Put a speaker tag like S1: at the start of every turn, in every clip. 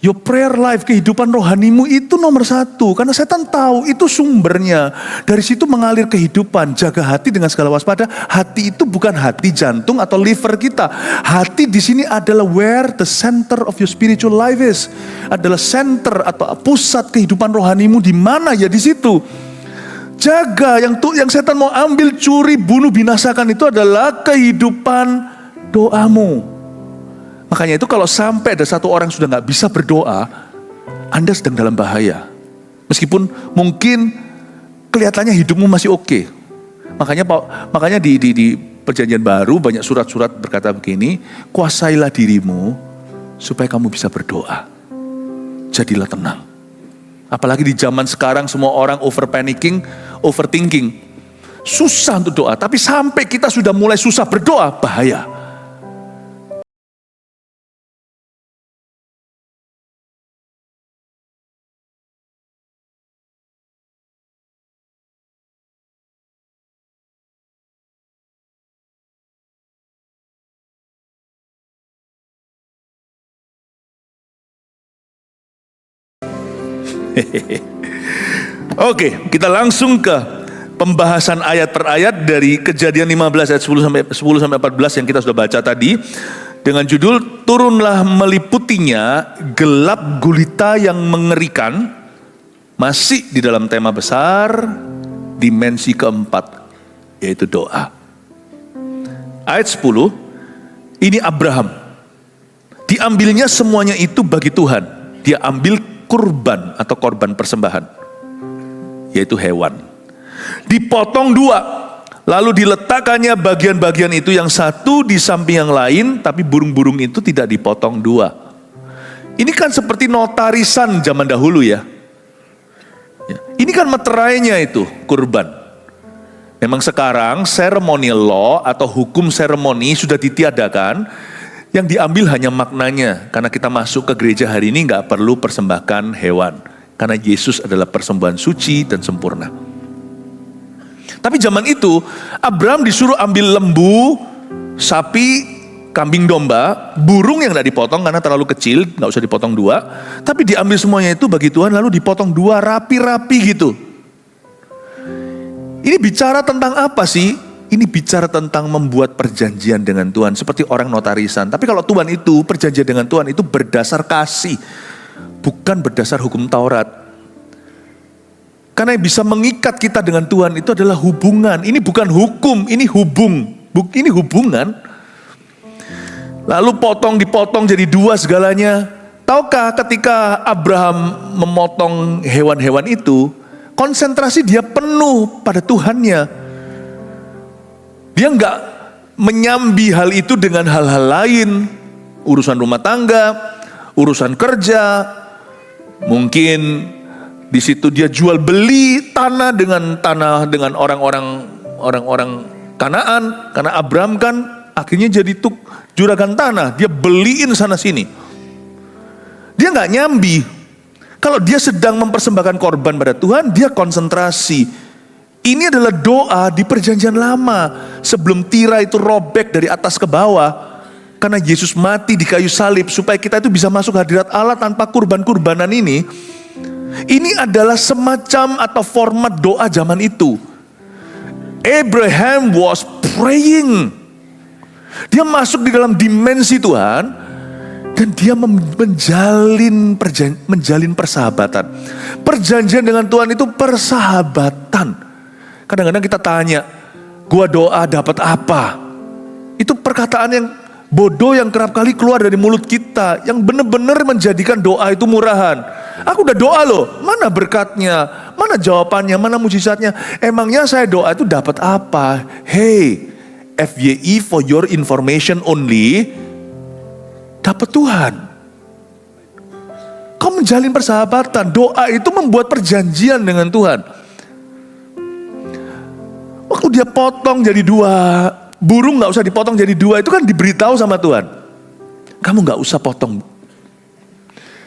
S1: Your prayer life, kehidupan rohanimu itu nomor satu. Karena setan tahu itu sumbernya. Dari situ mengalir kehidupan. Jaga hati dengan segala waspada. Hati itu bukan hati jantung atau liver kita. Hati di sini adalah where the center of your spiritual life is. Adalah center atau pusat kehidupan rohanimu di mana ya di situ. Jaga yang setan mau ambil, curi, bunuh, binasakan itu adalah kehidupan doamu. Makanya itu kalau sampai ada satu orang sudah gak bisa berdoa, Anda sedang dalam bahaya. Meskipun mungkin kelihatannya hidupmu masih oke. Makanya di perjanjian baru banyak surat-surat berkata begini, kuasailah dirimu supaya kamu bisa berdoa. Jadilah tenang. Apalagi di zaman sekarang semua orang overthinking. Susah untuk doa, tapi sampai kita sudah mulai susah berdoa, bahaya. Oke, kita langsung ke pembahasan ayat per ayat dari Kejadian 15 ayat 10 sampai 14 yang kita sudah baca tadi dengan judul turunlah meliputinya gelap gulita yang mengerikan, masih di dalam tema besar dimensi keempat yaitu doa. Ayat 10, ini Abraham. Diambilnya semuanya itu bagi Tuhan. Dia ambil kurban atau korban persembahan, yaitu hewan. Dipotong dua, lalu diletakkannya bagian-bagian itu yang satu di samping yang lain, tapi burung-burung itu tidak dipotong dua. Ini kan seperti notarisan zaman dahulu ya. Ini kan meterainya itu kurban. Memang sekarang ceremonial law atau hukum seremoni sudah ditiadakan. Yang diambil hanya maknanya, karena kita masuk ke gereja hari ini gak perlu persembahkan hewan. Karena Yesus adalah persembahan suci dan sempurna. Tapi zaman itu, Abraham disuruh ambil lembu, sapi, kambing domba, burung yang gak dipotong karena terlalu kecil, gak usah dipotong dua. Tapi diambil semuanya itu bagi Tuhan, lalu dipotong dua rapi-rapi gitu. Ini bicara tentang apa sih? Ini bicara tentang membuat perjanjian dengan Tuhan. Seperti orang notarisan. Tapi kalau Tuhan itu, perjanjian dengan Tuhan itu berdasar kasih. Bukan berdasar hukum Taurat. Karena yang bisa mengikat kita dengan Tuhan itu adalah hubungan. Ini bukan hukum, ini ini hubungan. Lalu dipotong jadi dua segalanya. Tahukah ketika Abraham memotong hewan-hewan itu, konsentrasi dia penuh pada Tuhannya. Dia enggak menyambi hal itu dengan hal-hal lain, urusan rumah tangga, urusan kerja. Mungkin di situ dia jual beli tanah dengan orang-orang Kanaan, karena Abraham kan akhirnya jadi juragan tanah, dia beliin sana sini. Dia enggak nyambi. Kalau dia sedang mempersembahkan korban pada Tuhan, dia konsentrasi. Ini adalah doa di perjanjian lama. Sebelum tirai itu robek dari atas ke bawah. Karena Yesus mati di kayu salib. Supaya kita itu bisa masuk hadirat Allah tanpa kurban-kurbanan ini. Ini adalah semacam atau format doa zaman itu. Abraham was praying. Dia masuk di dalam dimensi Tuhan. Dan dia menjalin persahabatan. Perjanjian dengan Tuhan itu persahabatan. Kadang-kadang kita tanya, gua doa dapat apa? Itu perkataan yang bodoh yang kerap kali keluar dari mulut kita. Yang benar-benar menjadikan doa itu murahan. Aku udah doa loh, mana berkatnya? Mana jawabannya? Mana mujizatnya? Emangnya saya doa itu dapat apa? Hey, FYI for your information only, dapat Tuhan. Kau menjalin persahabatan. Doa itu membuat perjanjian dengan Tuhan. Waktu dia potong jadi dua, burung gak usah dipotong jadi dua, itu kan diberitahu sama Tuhan. Kamu gak usah potong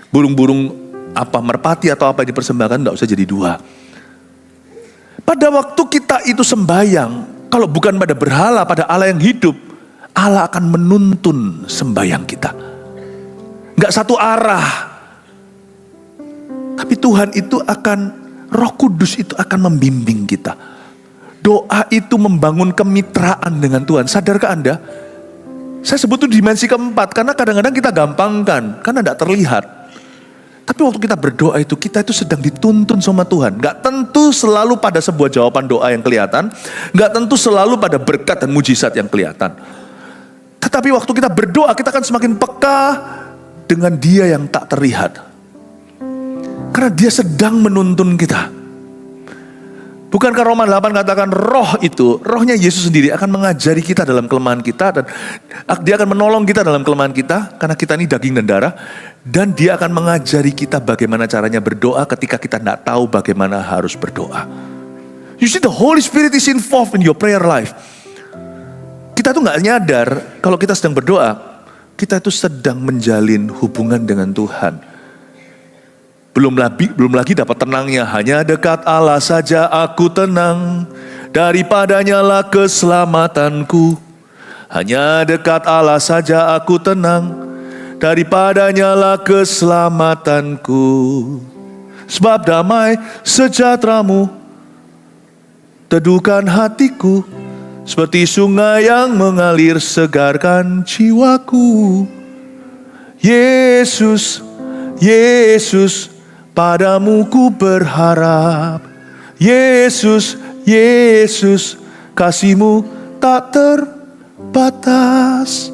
S1: burung-burung apa merpati atau apa yang dipersembahkan, gak usah jadi dua. Pada waktu kita itu sembayang, kalau bukan pada berhala, pada Allah yang hidup, Allah akan menuntun sembayang kita. Gak satu arah. Tapi Tuhan itu Roh Kudus itu akan membimbing kita. Doa itu membangun kemitraan dengan Tuhan. Sadarkah Anda? Saya sebut itu dimensi keempat, karena kadang-kadang kita gampangkan, karena tidak terlihat. Tapi waktu kita berdoa itu, kita itu sedang dituntun sama Tuhan. Gak tentu selalu pada sebuah jawaban doa yang kelihatan. Gak tentu selalu pada berkat dan mujizat yang kelihatan. Tetapi waktu kita berdoa, kita akan semakin peka dengan Dia yang tak terlihat. Karena Dia sedang menuntun kita. Bukankah Roma 8 katakan rohnya Yesus sendiri akan mengajari kita dalam kelemahan kita, dan Dia akan menolong kita dalam kelemahan kita, karena kita ini daging dan darah, dan Dia akan mengajari kita bagaimana caranya berdoa ketika kita tidak tahu bagaimana harus berdoa. You see, the Holy Spirit is involved in your prayer life. Kita tuh gak nyadar kalau kita sedang berdoa, kita itu sedang menjalin hubungan dengan Tuhan. Belum lagi dapat tenangnya, hanya dekat Allah saja aku tenang, daripadanya lah keselamatanku. Hanya dekat Allah saja aku tenang, daripadanya lah keselamatanku. Sebab damai sejahtera-Mu teduhkan hatiku, seperti sungai yang mengalir segarkan jiwaku. Yesus, Yesus, Padamu ku berharap. Yesus, Yesus, kasih-Mu tak terbatas.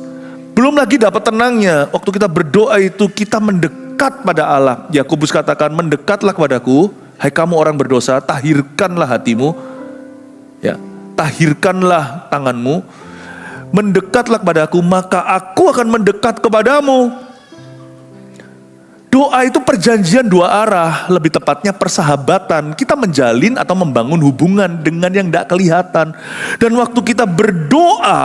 S1: Belum lagi dapat tenangnya, waktu kita berdoa itu kita mendekat pada Allah. Yakobus katakan, mendekatlah kepadaku, hai kamu orang berdosa, tahirkanlah hatimu, ya, tahirkanlah tanganmu, mendekatlah kepadaku, maka aku akan mendekat kepadamu. Doa itu perjanjian dua arah, lebih tepatnya persahabatan. Kita menjalin atau membangun hubungan dengan yang tidak kelihatan. Dan waktu kita berdoa,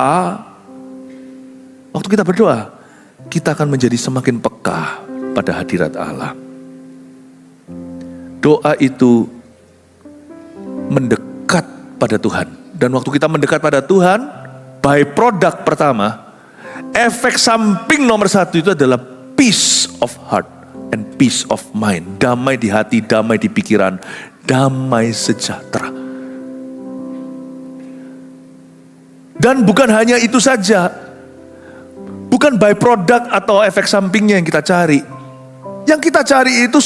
S1: kita akan menjadi semakin peka pada hadirat Allah. Doa itu mendekat pada Tuhan. Dan waktu kita mendekat pada Tuhan, byproduct pertama, efek samping nomor satu itu adalah peace of heart and peace of mind. Damai di hati, damai di pikiran, damai sejahtera. Dan bukan hanya itu saja, bukan byproduct atau efek sampingnya yang kita cari. Yang kita cari itu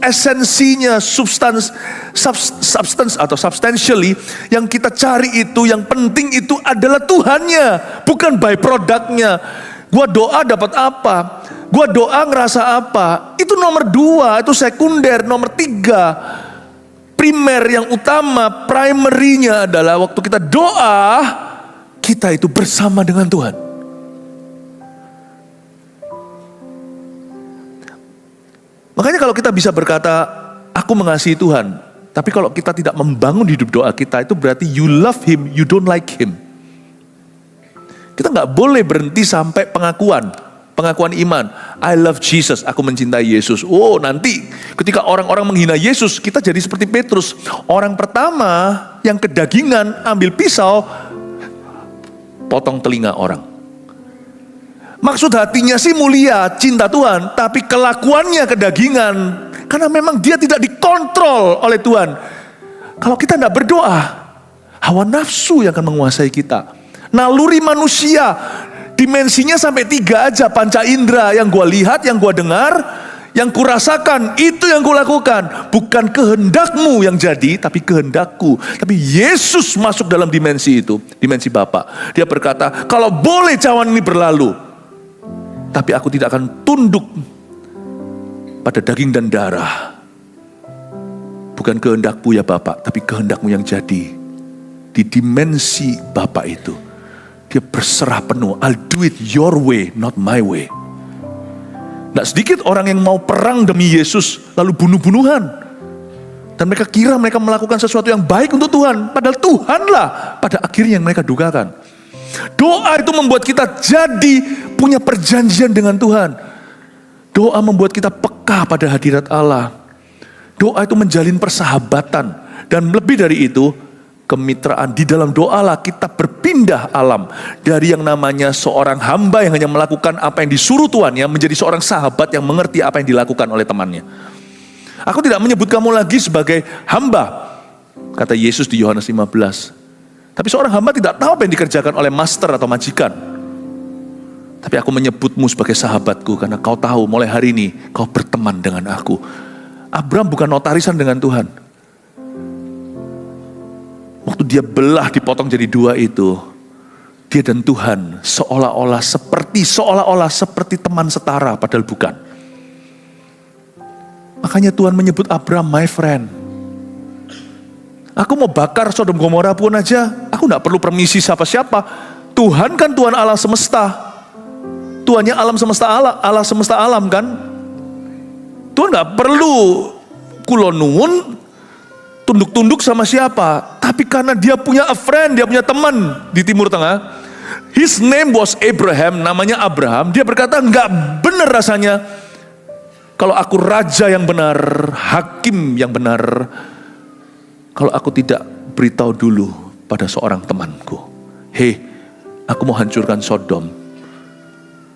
S1: esensinya, substance atau substantially, yang kita cari itu, yang penting itu adalah Tuhannya, bukan byproductnya. Gua doa dapat apa? Gua doa ngerasa apa? Itu nomor 2, itu sekunder. Nomor 3, primer yang utama, primary-nya adalah waktu kita doa, kita itu bersama dengan Tuhan. Makanya kalau kita bisa berkata, aku mengasihi Tuhan, tapi kalau kita tidak membangun hidup doa kita, itu berarti you love Him, you don't like Him. Kita gak boleh berhenti sampai pengakuan iman. I love Jesus, aku mencintai Yesus. Oh, nanti ketika orang-orang menghina Yesus, kita jadi seperti Petrus. Orang pertama yang kedagingan, ambil pisau, potong telinga orang. Maksud hatinya sih mulia, cinta Tuhan, tapi kelakuannya kedagingan. Karena memang dia tidak dikontrol oleh Tuhan. Kalau kita tidak berdoa, hawa nafsu yang akan menguasai kita. Naluri manusia, dimensinya sampai 3 aja, panca indera, yang gua lihat, yang gua dengar, yang kurasakan, itu yang gua lakukan. Bukan kehendakmu yang jadi, tapi kehendakku. Tapi Yesus masuk dalam dimensi itu, dimensi Bapa. Dia berkata, kalau boleh cawan ini berlalu, tapi aku tidak akan tunduk pada daging dan darah. Bukan kehendakmu ya Bapa, tapi kehendakmu yang jadi. Di dimensi Bapa itu, dia berserah penuh. I'll do it your way, not my way. Tidak sedikit orang yang mau perang demi Yesus, lalu bunuh-bunuhan. Dan mereka kira mereka melakukan sesuatu yang baik untuk Tuhan. Padahal Tuhanlah pada akhirnya yang mereka dugakan. Doa itu membuat kita jadi punya perjanjian dengan Tuhan. Doa membuat kita peka pada hadirat Allah. Doa itu menjalin persahabatan. Dan lebih dari itu, kemitraan. Di dalam doalah kita berpindah alam. Dari yang namanya seorang hamba yang hanya melakukan apa yang disuruh tuannya, menjadi seorang sahabat yang mengerti apa yang dilakukan oleh temannya. Aku tidak menyebut kamu lagi sebagai hamba, kata Yesus di Yohanes 15. Tapi seorang hamba tidak tahu apa yang dikerjakan oleh master atau majikan. Tapi aku menyebutmu sebagai sahabatku karena kau tahu mulai hari ini kau berteman dengan aku. Abraham bukan notarisan dengan Tuhan. Waktu dia belah dipotong jadi dua itu, dia dan Tuhan seolah-olah seperti teman setara, padahal bukan. Makanya Tuhan menyebut Abraham my friend. Aku mau bakar Sodom Gomora pun aja, aku gak perlu permisi siapa-siapa. Tuhan kan Tuhan alam semesta. Tuhannya alam semesta Allah semesta alam kan. Tuhan gak perlu kulonun, tunduk-tunduk sama siapa. Tapi karena dia punya a friend, dia punya teman di Timur Tengah. His name was Abraham, namanya Abraham. Dia berkata, gak benar rasanya kalau aku raja yang benar, hakim yang benar, kalau aku tidak beritahu dulu pada seorang temanku, hei, aku mau hancurkan Sodom.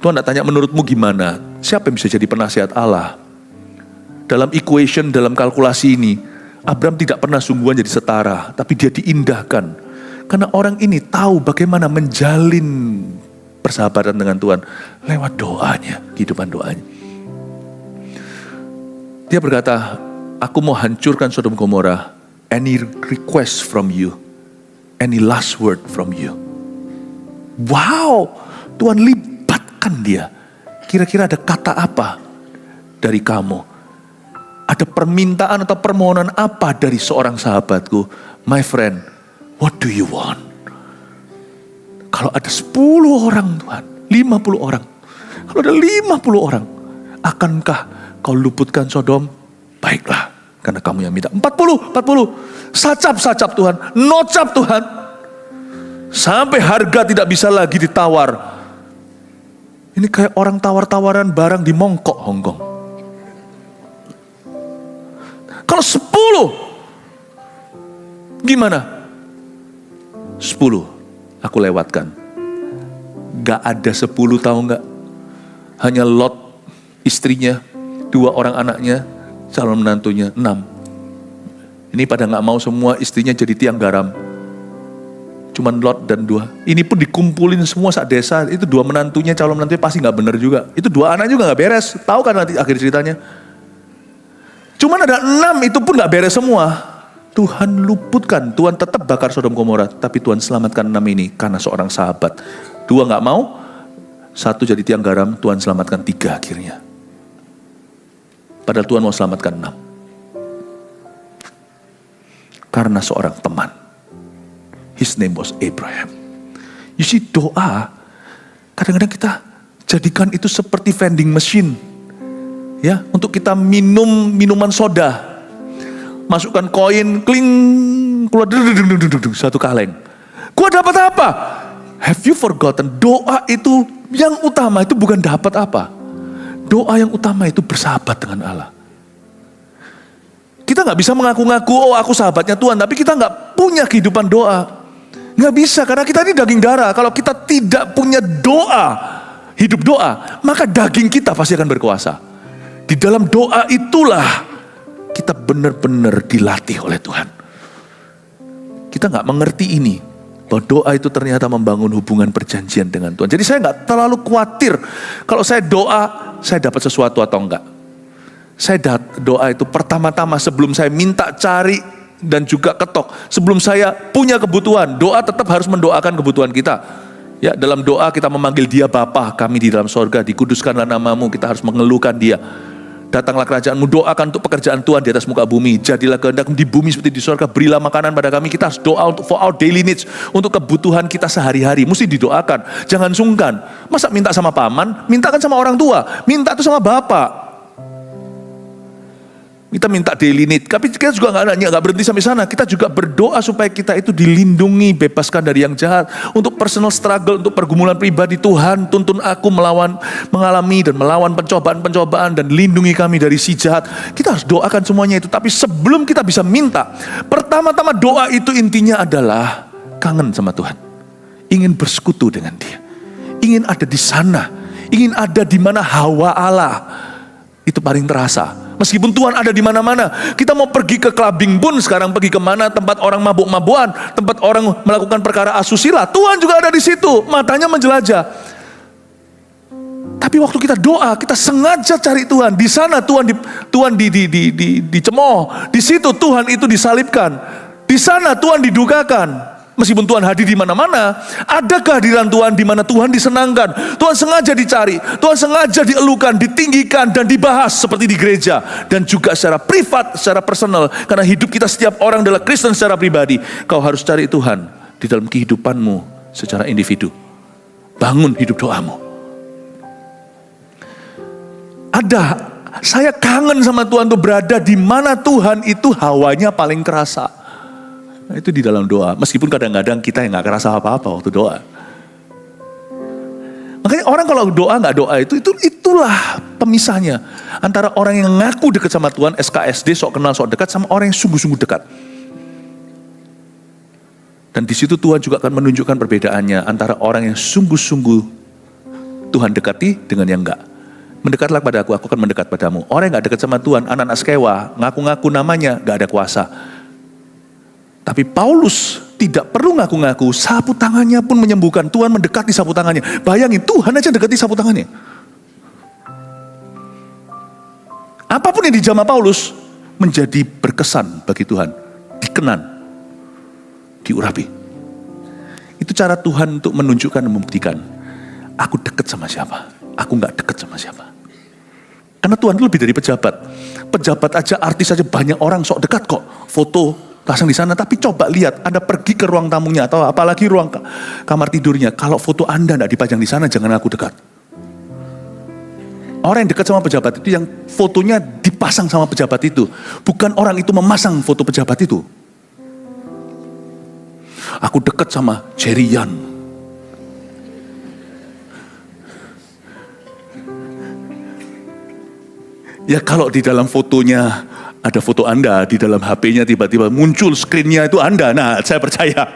S1: Tuhan tak tanya menurutmu gimana? Siapa yang bisa jadi penasihat Allah? Dalam equation, dalam kalkulasi ini, Abraham tidak pernah sungguhan jadi setara, tapi dia diindahkan. Karena orang ini tahu bagaimana menjalin persahabatan dengan Tuhan lewat doanya, kehidupan doanya. Dia berkata, aku mau hancurkan Sodom Gomora. Any request from you? Any last word from you? Wow, Tuhan libatkan dia. Kira-kira ada kata apa dari kamu? Ada permintaan atau permohonan apa dari seorang sahabatku? My friend, what do you want? Kalau ada 10 orang Tuhan, 50 orang. Kalau ada 50 orang, akankah kau luputkan Sodom? Baiklah, karena kamu yang minta. 40. Sacap Tuhan, nocap Tuhan. Sampai harga tidak bisa lagi ditawar. Ini kayak orang tawar-tawaran barang di Mongkok, Hongkong. Kalau 10, gimana? 10, aku lewatkan. Gak ada 10, tahu gak? Hanya Lot, istrinya, 2 orang anaknya, calon menantunya 6. Ini pada gak mau semua istrinya jadi tiang garam. Cuman Lot dan 2. Ini pun dikumpulin semua sak desa. Itu 2 menantunya, calon menantunya pasti gak benar juga. Itu 2 anak juga gak beres. Tahu kan nanti akhir ceritanya. Cuman ada 6 itu pun gak beres semua. Tuhan luputkan. Tuhan tetap bakar Sodom Gomora. Tapi Tuhan selamatkan 6 ini karena seorang sahabat. 2 gak mau. 1 jadi tiang garam. Tuhan selamatkan 3 akhirnya. Padahal Tuhan mau selamatkan 6. Karena seorang teman. His name was Abraham. You see, doa, kadang-kadang kita jadikan itu seperti vending machine. Ya, untuk kita minum minuman soda. Masukkan koin, kling, keluar, satu kaleng. Gua dapat apa? Have you forgotten? Doa itu yang utama itu bukan dapat apa. Doa yang utama itu bersahabat dengan Allah. Kita gak bisa mengaku-ngaku, oh aku sahabatnya Tuhan, tapi kita gak punya kehidupan doa. Gak bisa, karena kita ini daging darah. Kalau kita tidak punya doa, hidup doa, maka daging kita pasti akan berkuasa. Di dalam doa itulah kita benar-benar dilatih oleh Tuhan. Kita gak mengerti ini, bahwa doa itu ternyata membangun hubungan perjanjian dengan Tuhan. Jadi saya gak terlalu khawatir kalau saya doa, saya dapat sesuatu atau enggak. Saya doa itu pertama-tama sebelum saya minta, cari, dan juga ketok. Sebelum saya punya kebutuhan, doa tetap harus mendoakan kebutuhan kita. Ya, dalam doa kita memanggil Dia Bapa kami di dalam sorga, dikuduskanlah namamu, kita harus mengeluhkan Dia. Datanglah kerajaanmu, doakan untuk pekerjaan Tuhan di atas muka bumi. Jadilah kehendakmu di bumi seperti di sorga, berilah makanan pada kami. Kita harus doa untuk for our daily needs, untuk kebutuhan kita sehari-hari. Mesti didoakan, jangan sungkan. Masa minta sama paman, mintakan sama orang tua, minta itu sama bapak. Kita minta daily need, tapi kita juga nggak berhenti sampai sana. Kita juga berdoa supaya kita itu dilindungi, bebaskan dari yang jahat. Untuk personal struggle, untuk pergumulan pribadi, Tuhan tuntun aku mengalami dan melawan pencobaan-pencobaan dan lindungi kami dari si jahat. Kita harus doakan semuanya itu. Tapi sebelum kita bisa minta, pertama-tama doa itu intinya adalah kangen sama Tuhan, ingin bersekutu dengan Dia, ingin ada di sana, ingin ada di mana hawa Allah itu paling terasa. Meskipun Tuhan ada di mana-mana. Kita mau pergi ke clubbing pun sekarang, pergi kemana, tempat orang mabuk-mabuan, tempat orang melakukan perkara asusila, Tuhan juga ada di situ, matanya menjelajah. Tapi waktu kita doa, kita sengaja cari Tuhan. Di sana Tuhan dicemooh, di situ Tuhan itu disalibkan, di sana Tuhan didukakan. Meskipun Tuhan hadir di mana-mana, ada kehadiran Tuhan di mana Tuhan disenangkan. Tuhan sengaja dicari, Tuhan sengaja dielukan, ditinggikan, dan dibahas seperti di gereja. Dan juga secara privat, secara personal. Karena hidup kita setiap orang adalah Kristen secara pribadi. Kau harus cari Tuhan di dalam kehidupanmu secara individu. Bangun hidup doamu. Saya kangen sama Tuhan tuh berada di mana Tuhan itu hawanya paling kerasa. Itu di dalam doa. Meskipun kadang-kadang kita yang gak kerasa apa-apa waktu doa. Makanya orang kalau doa gak doa itulah pemisahnya. Antara orang yang ngaku dekat sama Tuhan, SKSD, sok kenal, sok dekat, sama orang yang sungguh-sungguh dekat. Dan di situ Tuhan juga akan menunjukkan perbedaannya antara orang yang sungguh-sungguh Tuhan dekati dengan yang enggak. Mendekatlah kepada aku akan mendekat padamu. Orang yang gak dekat sama Tuhan, anak-anak sekewa, ngaku-ngaku namanya, gak ada kuasa. Tapi Paulus tidak perlu ngaku-ngaku, sapu tangannya pun menyembuhkan. Tuhan mendekati sapu tangannya. Bayangin, Tuhan aja dekati sapu tangannya. Apapun yang dijamah Paulus menjadi berkesan bagi Tuhan. Dikenan, diurapi. Itu cara Tuhan untuk menunjukkan dan membuktikan. Aku dekat sama siapa, aku gak dekat sama siapa. Karena Tuhan itu lebih dari pejabat. Pejabat aja, artis aja banyak orang sok dekat kok. Foto pasang di sana, tapi coba lihat, Anda pergi ke ruang tamunya atau apalagi ruang kamar tidurnya. Kalau foto Anda tidak dipajang di sana, jangan aku dekat. Orang yang dekat sama pejabat itu yang fotonya dipasang sama pejabat itu, bukan orang itu memasang foto pejabat itu. Aku dekat sama Jerian. Ya kalau di dalam fotonya ada foto Anda, di dalam HP-nya tiba-tiba muncul screen-nya itu Anda. Nah, saya percaya.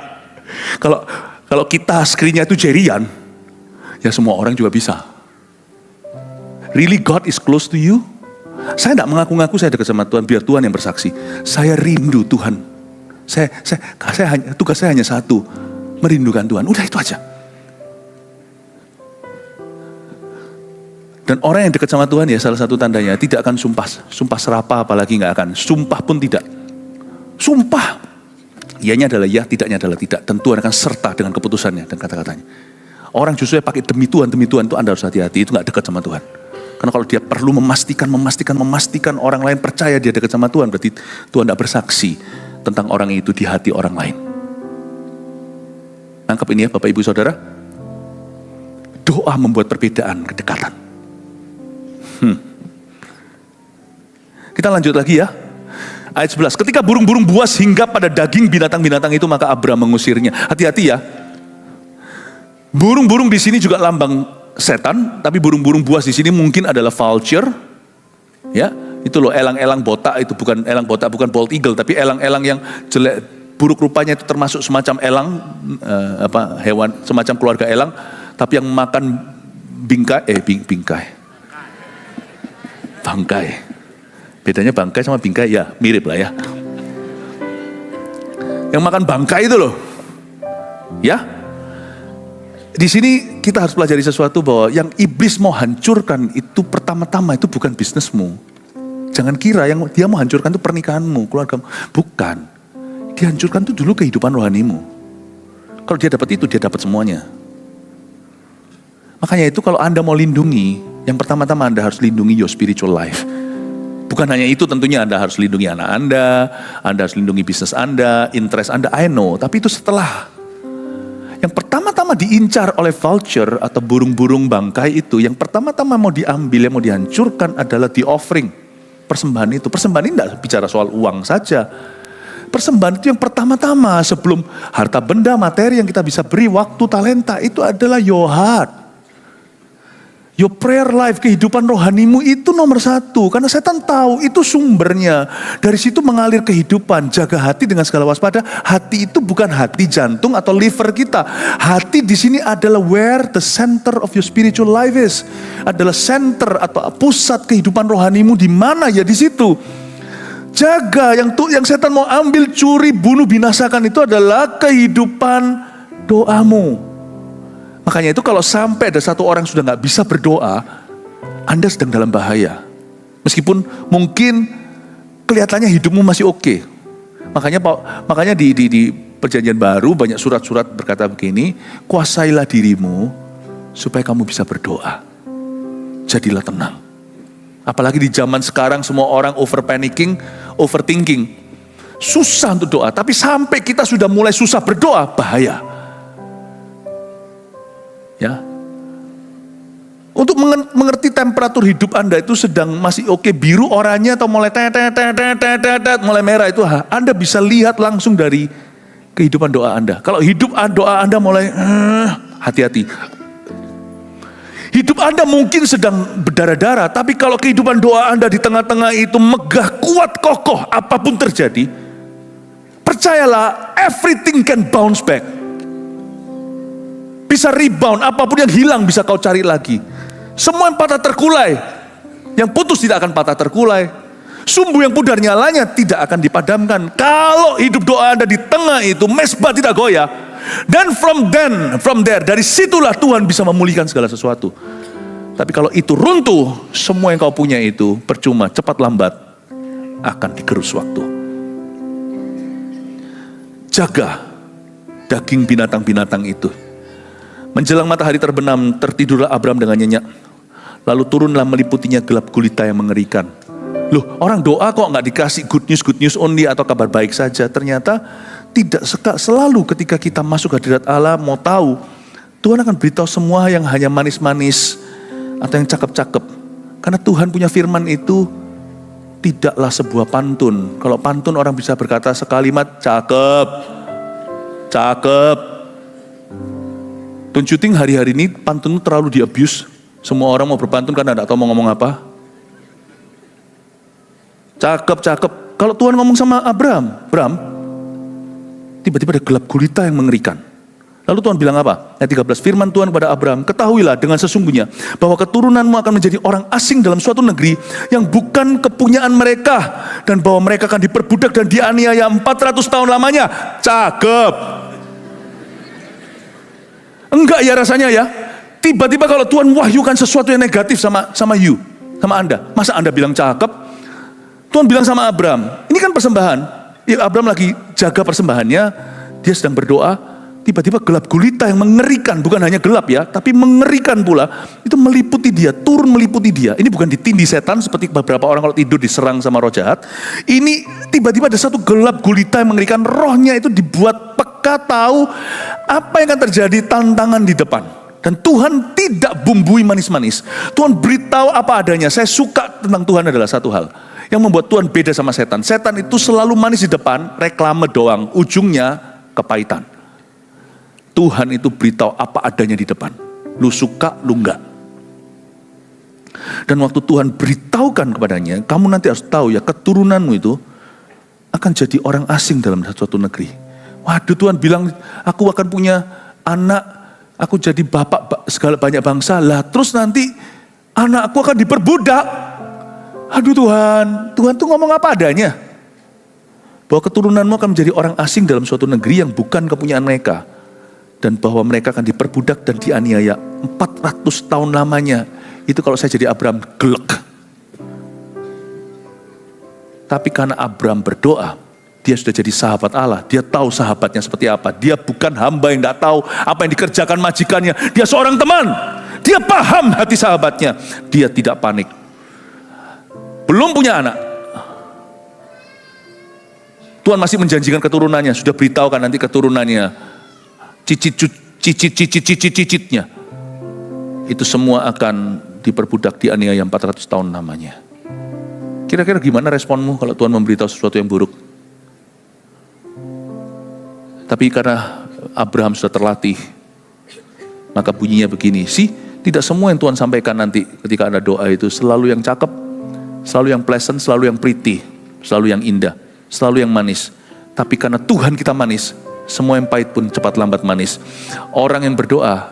S1: Kalau kita screen-nya itu Jerian, ya semua orang juga bisa. Really God is close to you? Saya tidak mengaku-ngaku saya dekat sama Tuhan, biar Tuhan yang bersaksi. Saya rindu Tuhan. Tugas saya hanya satu, merindukan Tuhan. Udah itu aja. Dan orang yang dekat sama Tuhan ya salah satu tandanya tidak akan sumpah serapah, apalagi nggak akan sumpah pun tidak. Sumpah, ianya adalah ya, tidaknya adalah tidak. Dan Tuhan akan serta dengan keputusannya dan kata-katanya. Orang justru pakai demi Tuhan itu Anda harus hati-hati, itu nggak dekat sama Tuhan. Karena kalau dia perlu memastikan orang lain percaya dia dekat sama Tuhan, berarti Tuhan tidak bersaksi tentang orang itu di hati orang lain. Nangkep ini ya Bapak Ibu Saudara. Doa membuat perbedaan kedekatan. Kita lanjut lagi ya. Ayat 11. Ketika burung-burung buas hinggap pada daging binatang-binatang itu, maka Abraham mengusirnya. Hati-hati ya. Burung-burung di sini juga lambang setan, tapi burung-burung buas di sini mungkin adalah vulture. Ya, itu loh elang-elang botak, itu bukan elang botak, bukan bald eagle, tapi elang-elang yang jelek, buruk rupanya itu termasuk semacam elang, hewan semacam keluarga elang, tapi yang makan bingkai. Bangkai. Bedanya bangkai sama bingkai ya mirip lah ya. Yang makan bangkai itu loh. Ya. Di sini kita harus pelajari sesuatu bahwa yang iblis mau hancurkan itu pertama-tama itu bukan bisnismu. Jangan kira yang dia mau hancurkan itu pernikahanmu, keluargamu. Bukan. Dihancurkan itu dulu kehidupan rohanimu. Kalau dia dapat itu, dia dapat semuanya. Makanya itu kalau Anda mau lindungi, yang pertama-tama Anda harus lindungi your spiritual life. Bukan hanya itu, tentunya Anda harus lindungi anak Anda harus lindungi bisnis Anda, interest Anda, I know. Tapi itu setelah. Yang pertama-tama diincar oleh vulture atau burung-burung bangkai itu, yang pertama-tama mau diambil, yang mau dihancurkan adalah the offering. Persembahan itu. Persembahan ini tidak bicara soal uang saja. Persembahan itu yang pertama-tama sebelum harta benda materi yang kita bisa beri, waktu, talenta, itu adalah your heart. Your prayer life, kehidupan rohanimu itu nomor satu. Karena setan tahu itu sumbernya. Dari situ mengalir kehidupan. Jaga hati dengan segala waspada. Hati itu bukan hati jantung atau liver kita. Hati di sini adalah where the center of your spiritual life is. Adalah center atau pusat kehidupan rohanimu di mana ya di situ. Jaga yang setan mau ambil, curi, bunuh, binasakan itu adalah kehidupan doamu. Makanya itu kalau sampai ada satu orang sudah gak bisa berdoa, Anda sedang dalam bahaya. Meskipun mungkin kelihatannya hidupmu masih oke. Makanya di perjanjian baru banyak surat-surat berkata begini, kuasailah dirimu supaya kamu bisa berdoa. Jadilah tenang. Apalagi di zaman sekarang semua orang over panicking, overthinking. Susah untuk doa, tapi sampai kita sudah mulai susah berdoa, bahaya. Ya, untuk mengerti temperatur hidup Anda itu sedang masih oke, biru oranye atau mulai mulai merah itu Anda bisa lihat langsung dari kehidupan doa Anda. Kalau doa Anda mulai hati-hati. Hidup Anda mungkin sedang berdarah-darah, tapi kalau kehidupan doa Anda di tengah-tengah itu megah, kuat, kokoh, apapun terjadi, percayalah everything can bounce back. Bisa rebound, apapun yang hilang bisa kau cari lagi. Semua yang patah terkulai, yang putus tidak akan patah terkulai. Sumbu yang pudar nyalanya tidak akan dipadamkan. Kalau hidup doa Anda di tengah itu, mesbah tidak goyah. Dan from there, dari situlah Tuhan bisa memulihkan segala sesuatu. Tapi kalau itu runtuh, semua yang kau punya itu percuma, cepat lambat akan digerus waktu. Jaga daging binatang-binatang itu. Menjelang matahari terbenam, tertidurlah Abram dengan nyenyak. Lalu turunlah meliputinya gelap gulita yang mengerikan. Loh, orang doa kok nggak dikasih good news only atau kabar baik saja. Ternyata tidak selalu ketika kita masuk hadirat Allah mau tahu. Tuhan akan beritahu semua yang hanya manis-manis atau yang cakep-cakep. Karena Tuhan punya firman itu tidaklah sebuah pantun. Kalau pantun orang bisa berkata sekalimat cakep. Don't you think hari-hari ini pantun terlalu di-abuse? Semua orang mau berpantun karena tidak tahu mau ngomong apa. Cakep. Kalau Tuhan ngomong sama Abram, tiba-tiba ada gelap gulita yang mengerikan. Lalu Tuhan bilang apa? Ayat 13, firman Tuhan kepada Abram, ketahuilah dengan sesungguhnya bahwa keturunanmu akan menjadi orang asing dalam suatu negeri yang bukan kepunyaan mereka. Dan bahwa mereka akan diperbudak dan dianiaya 400 tahun lamanya. Cakep. Enggak ya rasanya ya. Tiba-tiba kalau Tuhan wahyukan sesuatu yang negatif sama Anda. Masa Anda bilang cakep? Tuhan bilang sama Abram, ini kan persembahan. Ya, Abram lagi jaga persembahannya, dia sedang berdoa. Tiba-tiba gelap gulita yang mengerikan, bukan hanya gelap ya, tapi mengerikan pula. Itu meliputi dia, turun meliputi dia. Ini bukan ditindih setan seperti beberapa orang kalau tidur diserang sama roh jahat. Ini tiba-tiba ada satu gelap gulita yang mengerikan. Rohnya itu dibuat peka tahu apa yang akan terjadi, tantangan di depan. Dan Tuhan tidak bumbui manis-manis. Tuhan beritahu apa adanya. Saya suka tentang Tuhan adalah satu hal yang membuat Tuhan beda sama setan. Setan itu selalu manis di depan, reklame doang, ujungnya kepahitan. Tuhan itu beritahu apa adanya di depan. Lu suka, lu enggak. Dan waktu Tuhan beritahukan kepadanya, kamu nanti harus tahu ya, keturunanmu itu akan jadi orang asing dalam suatu negeri. Waduh, Tuhan bilang, aku akan punya anak, aku jadi bapak segala banyak bangsa. Lah terus nanti anakku akan diperbudak. Aduh Tuhan tuh ngomong apa adanya. Bahwa keturunanmu akan menjadi orang asing dalam suatu negeri yang bukan kepunyaan mereka. Dan bahwa mereka akan diperbudak dan dianiaya 400 tahun lamanya. Itu kalau saya jadi Abram, gelek. Tapi karena Abram berdoa, dia sudah jadi sahabat Allah. Dia tahu sahabatnya seperti apa. Dia bukan hamba yang tidak tahu apa yang dikerjakan majikannya. Dia seorang teman. Dia paham hati sahabatnya. Dia tidak panik. Belum punya anak. Tuhan masih menjanjikan keturunannya. Sudah beritahukan nanti keturunannya. Cicit-cicitnya. Itu semua akan diperbudak, dianiaya 400 tahun namanya. Kira-kira gimana responmu kalau Tuhan memberitahu sesuatu yang buruk? Tapi karena Abraham sudah terlatih, maka bunyinya begini, Tidak semua yang Tuhan sampaikan nanti ketika Anda doa itu selalu yang cakep, selalu yang pleasant, selalu yang pretty, selalu yang indah, selalu yang manis. Tapi karena Tuhan kita manis, semua yang pahit pun cepat lambat manis. Orang yang berdoa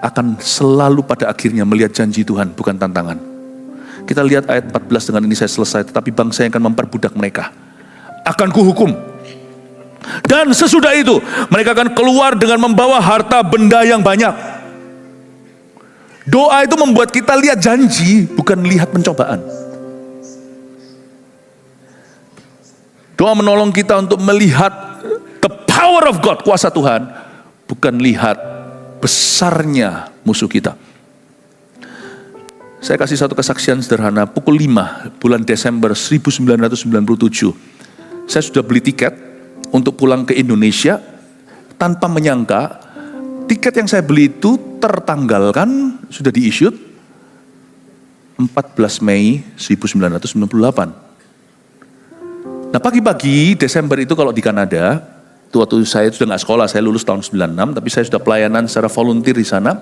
S1: akan selalu pada akhirnya melihat janji Tuhan, bukan tantangan. Kita lihat ayat 14, dengan ini saya selesai. Tetapi bangsa yang akan memperbudak mereka akan kuhukum. Dan sesudah itu mereka akan keluar dengan membawa harta benda yang banyak. Doa itu membuat kita lihat janji, bukan lihat pencobaan. Doa menolong kita untuk melihat the power of God, kuasa Tuhan, bukan lihat besarnya musuh kita. Saya kasih satu kesaksian sederhana. Pukul 5 bulan Desember 1997, saya sudah beli tiket untuk pulang ke Indonesia tanpa menyangka tiket yang saya beli itu tertanggalkan, sudah di-issued 14 Mei 1998. Nah, pagi-pagi Desember itu kalau di Kanada, waktu saya sudah nggak sekolah, saya lulus tahun 96, tapi saya sudah pelayanan secara volunteer di sana,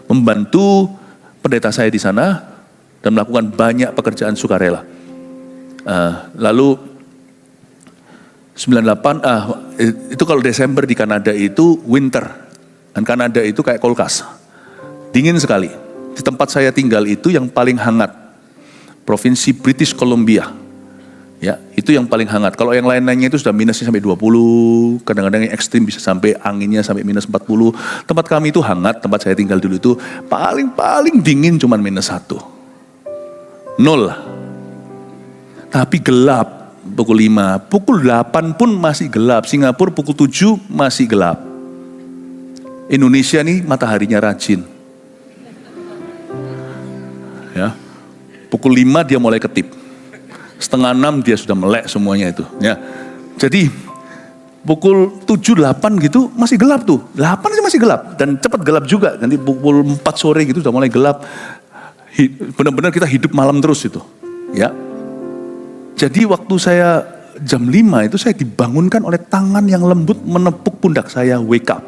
S1: membantu pendeta saya di sana, dan melakukan banyak pekerjaan sukarela. Lalu 98, itu kalau Desember di Kanada itu winter. Dan Kanada itu kayak kulkas, dingin sekali. Di tempat saya tinggal itu yang paling hangat, Provinsi British Columbia. Ya, itu yang paling hangat. Kalau yang lain-lainnya itu sudah minusnya sampai 20, kadang-kadang yang ekstrim bisa sampai anginnya sampai minus 40. Tempat kami itu hangat, tempat saya tinggal dulu itu paling dingin cuman minus 1. 0. Tapi gelap pukul 5, pukul 8 pun masih gelap. Singapura pukul 7 masih gelap. Indonesia nih mataharinya rajin. Ya. Pukul 5 dia mulai ketip. Setengah 6 dia sudah melek semuanya itu. Ya. Jadi pukul 7, 8 gitu masih gelap tuh. 8 sih masih gelap. Dan cepat gelap juga. Nanti pukul 4 sore gitu sudah mulai gelap. Benar-benar kita hidup malam terus itu. Ya. Jadi waktu saya jam 5 itu saya dibangunkan oleh tangan yang lembut menepuk pundak saya, wake up.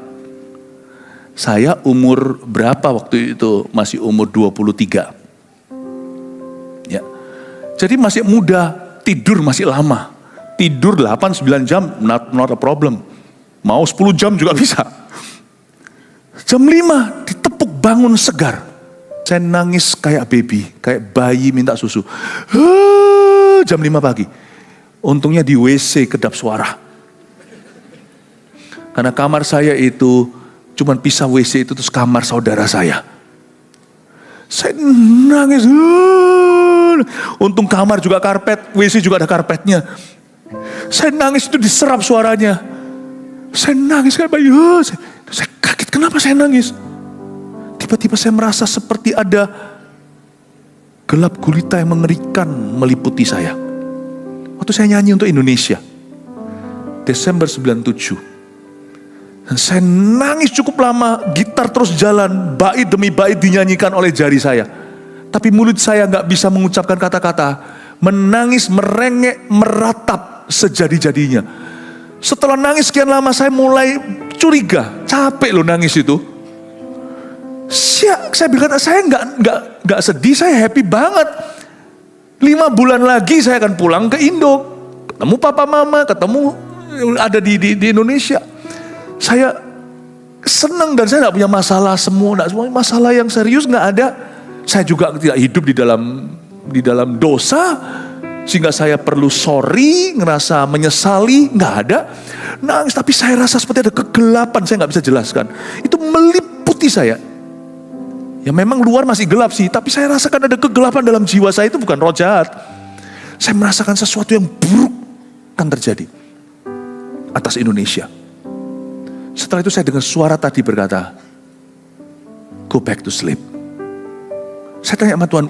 S1: Saya umur berapa waktu itu? Masih umur 23. Ya. Jadi masih muda, tidur masih lama. Tidur 8-9 jam, not a problem. Mau 10 jam juga bisa. Jam 5 ditepuk bangun segar. Saya nangis kayak baby, kayak bayi minta susu. Jam 5 pagi. Untungnya di WC kedap suara. Karena kamar saya itu cuman pisah WC itu terus kamar saudara saya. Saya nangis. Untung kamar juga karpet, WC juga ada karpetnya. Saya nangis itu diserap suaranya. Saya nangis kayak bayi. Saya kaget, kenapa saya nangis? Tiba-tiba saya merasa seperti ada gelap gulita yang mengerikan meliputi saya. Waktu saya nyanyi untuk Indonesia, Desember 97. Dan saya nangis cukup lama, gitar terus jalan, bait demi bait dinyanyikan oleh jari saya. Tapi mulut saya gak bisa mengucapkan kata-kata, menangis, merengek, meratap sejadi-jadinya. Setelah nangis sekian lama saya mulai curiga, capek loh nangis itu. Saya berkata, saya gak sedih, saya happy banget. 5 bulan lagi saya akan pulang ke Indo, ketemu papa mama, ketemu ada di Indonesia. Saya senang dan saya gak punya masalah semua masalah yang serius gak ada. Saya juga tidak hidup di dalam dosa sehingga saya perlu sorry, ngerasa menyesali, gak ada. Nangis, tapi saya rasa seperti ada kegelapan, saya gak bisa jelaskan. Itu meliputi saya. Ya memang luar masih gelap sih, tapi saya rasakan ada kegelapan dalam jiwa saya, itu bukan roh jahat. Saya merasakan sesuatu yang buruk akan terjadi atas Indonesia. Setelah itu saya dengar suara tadi berkata, go back to sleep. Saya tanya sama Tuhan,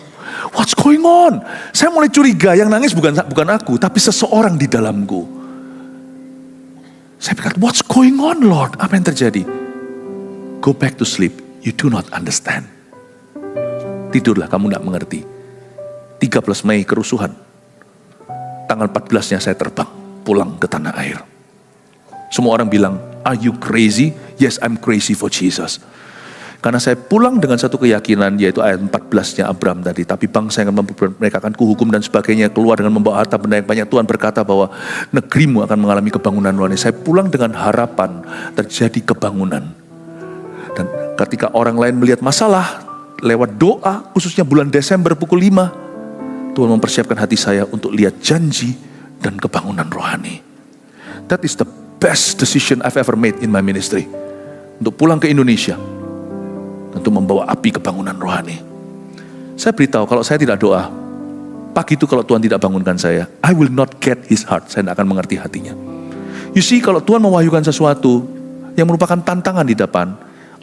S1: what's going on? Saya mulai curiga, yang nangis bukan aku, tapi seseorang di dalamku. Saya berkata, what's going on Lord? Apa yang terjadi? Go back to sleep, you do not understand. Tidurlah, kamu tidak mengerti. 13 Mei kerusuhan. Tanggal 14-nya saya terbang, pulang ke tanah air. Semua orang bilang, are you crazy? Yes, I'm crazy for Jesus. Karena saya pulang dengan satu keyakinan, yaitu ayat 14-nya Abraham tadi. Tapi bangsa yang mereka akan kuhukum dan sebagainya, keluar dengan membawa harta benda yang banyak. Tuhan berkata bahwa negerimu akan mengalami kebangunan rohani. Saya pulang dengan harapan terjadi kebangunan. Dan ketika orang lain melihat masalah, lewat doa, khususnya bulan Desember pukul 5, Tuhan mempersiapkan hati saya untuk lihat janji dan kebangunan rohani. That is the best decision I've ever made in my ministry. Untuk pulang ke Indonesia, untuk membawa api kebangunan rohani. Saya beritahu, kalau saya tidak doa, pagi itu kalau Tuhan tidak bangunkan saya, I will not get his heart. Saya tidak akan mengerti hatinya. You see, kalau Tuhan mewahyukan sesuatu yang merupakan tantangan di depan,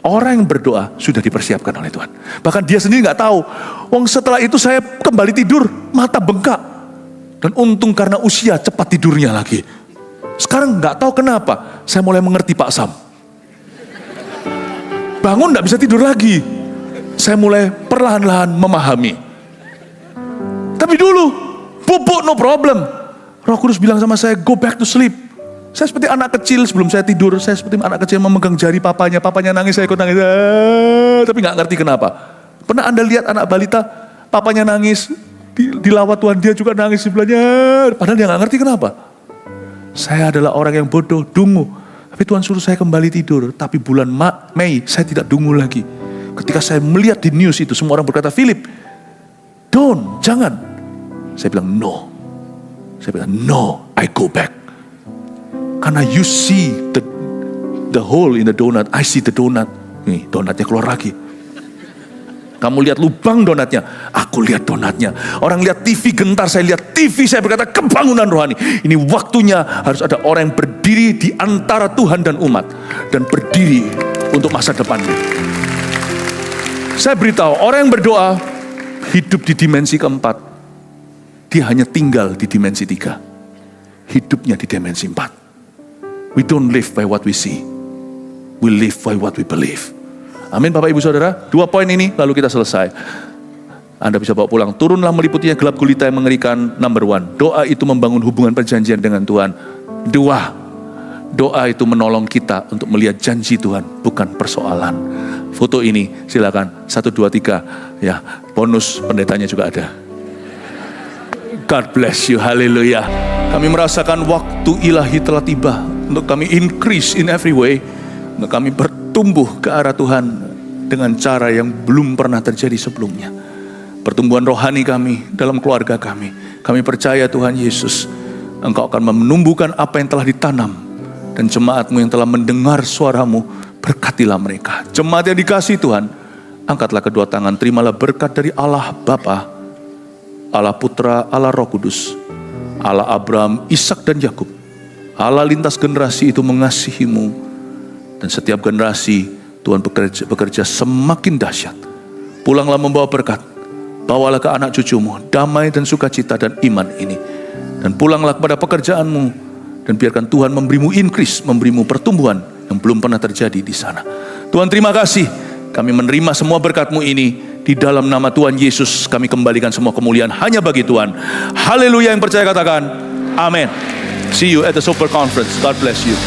S1: orang yang berdoa sudah dipersiapkan oleh Tuhan. Bahkan dia sendiri nggak tahu. Setelah itu saya kembali tidur, mata bengkak. Dan untung karena usia cepat tidurnya lagi. Sekarang nggak tahu kenapa, saya mulai mengerti Pak Sam. Bangun gak bisa tidur lagi. Saya mulai perlahan-lahan memahami. Tapi dulu, bubuk no problem. Roh Kudus bilang sama saya, go back to sleep. Saya seperti anak kecil sebelum saya tidur. Saya seperti anak kecil memegang jari papanya. Papanya nangis, saya ikut nangis. Tapi gak ngerti kenapa. Pernah Anda lihat anak balita, papanya nangis, dilawat Tuhan, dia juga nangis sebelahnya. Padahal dia gak ngerti kenapa. Saya adalah orang yang bodoh, dungu. Tapi Tuhan suruh saya kembali tidur. Tapi bulan Mei saya tidak dungu lagi. Ketika saya melihat di news itu, semua orang berkata, Philip, jangan. Saya bilang no. Saya bilang no, I go back. Karena you see the hole in the donut, I see the donut. Nih, donatnya keluar lagi. Kamu lihat lubang donatnya, aku lihat donatnya. Orang lihat TV gentar, saya lihat TV, saya berkata kebangunan rohani. Ini waktunya harus ada orang yang berdiri di antara Tuhan dan umat. Dan berdiri untuk masa depannya. Saya beritahu, orang yang berdoa hidup di dimensi keempat. Dia hanya tinggal di dimensi 3. Hidupnya di dimensi 4. We don't live by what we see. We live by what we believe. Amin Bapak Ibu Saudara. 2 poin ini lalu kita selesai. Anda bisa bawa pulang. Turunlah meliputinya gelap gulita yang mengerikan. Number 1, doa itu membangun hubungan perjanjian dengan Tuhan. 2, doa itu menolong kita untuk melihat janji Tuhan, bukan persoalan. Foto ini silakan 1, 2, 3. Ya, bonus pendetanya juga ada. God bless you, haleluya. Kami merasakan waktu ilahi telah tiba untuk kami increase in every way, untuk kami bertumbuh ke arah Tuhan dengan cara yang belum pernah terjadi sebelumnya. Pertumbuhan rohani kami dalam keluarga kami. Kami percaya Tuhan Yesus, Engkau akan menumbuhkan apa yang telah ditanam. Dan jemaat-Mu yang telah mendengar suara-Mu, berkatilah mereka. Jemaat yang dikasihi Tuhan, angkatlah kedua tangan, terimalah berkat dari Allah Bapa, Allah Putra, Allah Roh Kudus, Allah Abraham, Ishak dan Yakub. Allah lintas generasi itu mengasihi-Mu. Dan setiap generasi Tuhan bekerja semakin dahsyat. Pulanglah membawa berkat. Bawalah ke anak cucumu damai dan sukacita dan iman ini. Dan pulanglah kepada pekerjaanmu. Dan biarkan Tuhan memberimu increase, memberimu pertumbuhan yang belum pernah terjadi di sana. Tuhan terima kasih. Kami menerima semua berkat-Mu ini. Di dalam nama Tuhan Yesus kami kembalikan semua kemuliaan hanya bagi Tuhan. Haleluya, yang percaya katakan amin. See you at the Super Conference. God bless you.